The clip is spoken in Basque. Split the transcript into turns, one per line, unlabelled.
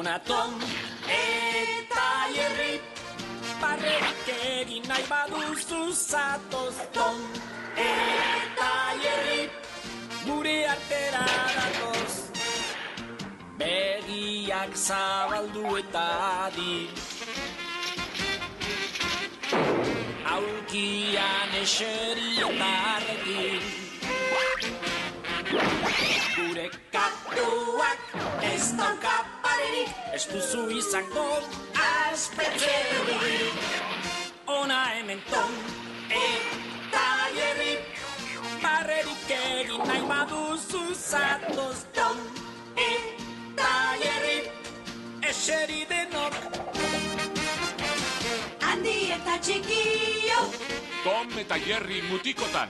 Ona Tom eta Jerry, barrerik egin nahi baduzu zatoz. Tom eta Jerry, gure artera datoz. Begiak zabaldu eta adi, aulkian eseri eta argi. Gure katuak ez dauka parerik, ez duzu izango aspetxerik. Ona hemen Tom eta Jerry, barrerik egin nahi baduzu zatoz. Tom eta Jerry, eseri denok.
Handi eta txikio,
Tom eta Jerry mutikotan.